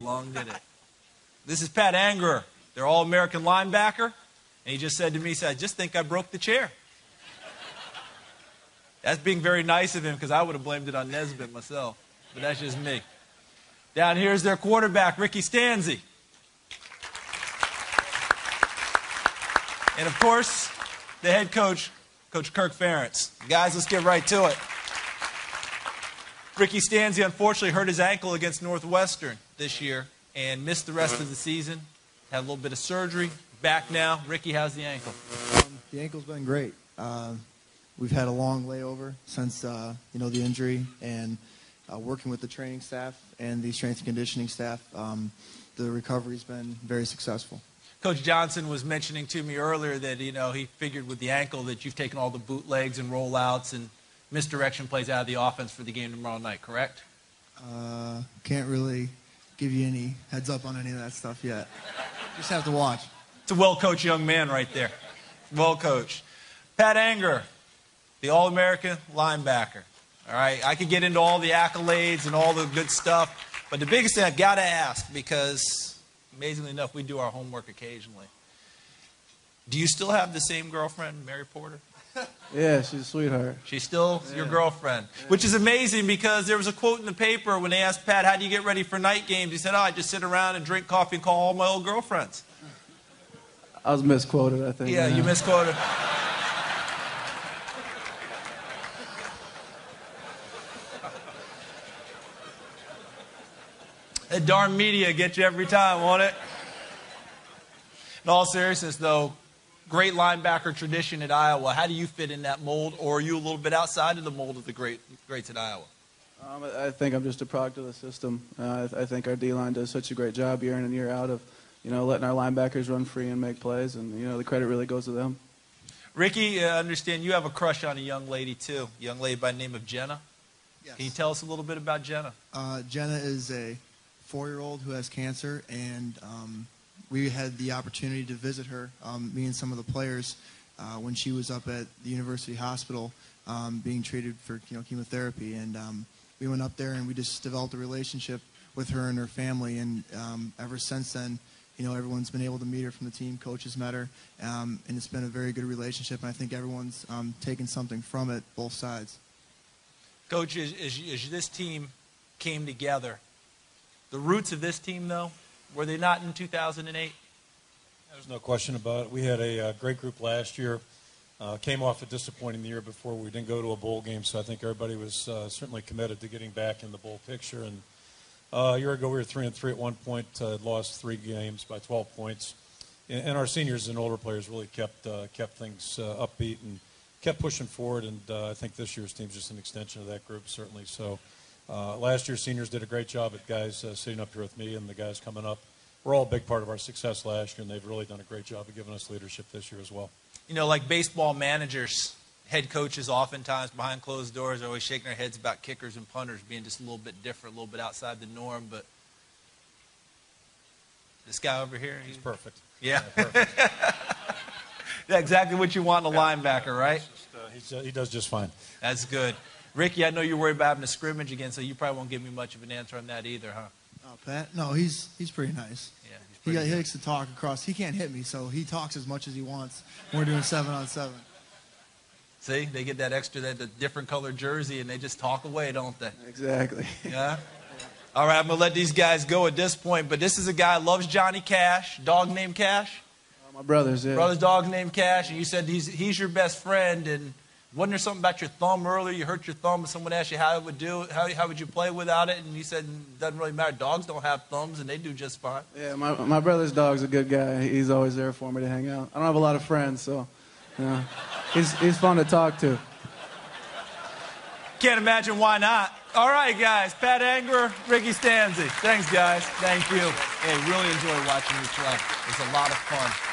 Long did it. This is Pat Anderer, their All-American linebacker. And he just said to me, he said, I just think I broke the chair. That's being very nice of him because I would have blamed it on Nesbitt myself. But that's just me. Down here is their quarterback, Ricky Stanzi. And of course, the head coach, Coach Kirk Ferentz. Guys, let's get right to it. Ricky Stanzi unfortunately hurt his ankle against Northwestern this year and missed the rest of the season. Had a little bit of surgery. Back now. Ricky, how's the ankle? The ankle's been great. We've had a long layover since the injury, and working with the training staff and the strength and conditioning staff, the recovery's been very successful. Coach Johnson was mentioning to me earlier that he figured with the ankle that you've taken all the bootlegs and rollouts and misdirection plays out of the offense for the game tomorrow night, correct? Can't really give you any heads up on any of that stuff yet. Just have to watch. It's a well-coached young man right there. Well-coached. Pat Anderer, the All-American linebacker. All right, I could get into all the accolades and all the good stuff, but the biggest thing I've got to ask, because amazingly enough, we do our homework occasionally. Do you still have the same girlfriend, Mary Porter? Yeah, she's a sweetheart. She's still your girlfriend, which is amazing because there was a quote in the paper when they asked Pat, how do you get ready for night games? He said, I just sit around and drink coffee and call all my old girlfriends. I was misquoted, I think. Yeah, you misquoted. That darn media gets you every time, won't it? In all seriousness, though, great linebacker tradition at Iowa. How do you fit in that mold, or are you a little bit outside of the mold of the greats at Iowa? I think I'm just a product of the system. I think our D-line does such a great job year in and year out of, letting our linebackers run free and make plays, and, the credit really goes to them. Ricky, I understand you have a crush on a young lady, too, a young lady by the name of Jenna. Yes. Can you tell us a little bit about Jenna? Jenna is a 4-year-old who has cancer, and we had the opportunity to visit her, me and some of the players, when she was up at the University Hospital being treated for chemotherapy. And we went up there and we just developed a relationship with her and her family. And ever since then, everyone's been able to meet her from the team. Coaches met her, and it's been a very good relationship. And I think everyone's taken something from it, both sides. Coach, as this team came together, the roots of this team, though, were they not in 2008? There's no question about it. We had a great group last year. Came off a disappointing year before. We didn't go to a bowl game, so I think everybody was certainly committed to getting back in the bowl picture. And a year ago, we were 3-3 at one point, lost 3 games by 12 points. And our seniors and older players really kept things upbeat and kept pushing forward. And I think this year's team is just an extension of that group, certainly. So last year's seniors did a great job at guys sitting up here with me and the guys coming up. We're all a big part of our success last year, and they've really done a great job of giving us leadership this year as well. Like baseball managers, head coaches oftentimes behind closed doors are always shaking their heads about kickers and punters being just a little bit different, a little bit outside the norm. But this guy over here, he's perfect. Yeah. Perfect. Yeah, exactly what you want in a linebacker, right? He does just fine. That's good. Ricky, I know you're worried about having a scrimmage again, so you probably won't give me much of an answer on that either, huh? Oh, Pat? No, he's pretty nice. Yeah, he likes to talk across. He can't hit me, so he talks as much as he wants. We're doing 7-on-7. See, they get that extra, the different colored jersey, and they just talk away, don't they? Exactly. Yeah? All right, I'm going to let these guys go at this point, but this is a guy who loves Johnny Cash, dog named Cash. My brother's, yeah. Brother's dog named Cash, and you said he's your best friend, and wasn't there something about your thumb earlier? You hurt your thumb, and someone asked you how it would do. How would you play without it? And you said it doesn't really matter. Dogs don't have thumbs, and they do just fine. Yeah, my brother's dog's a good guy. He's always there for me to hang out. I don't have a lot of friends, so he's fun to talk to. Can't imagine why not. All right, guys. Pat Anderer, Ricky Stanzi. Thanks, guys. Thank you. Hey, really enjoy watching you play. It's a lot of fun.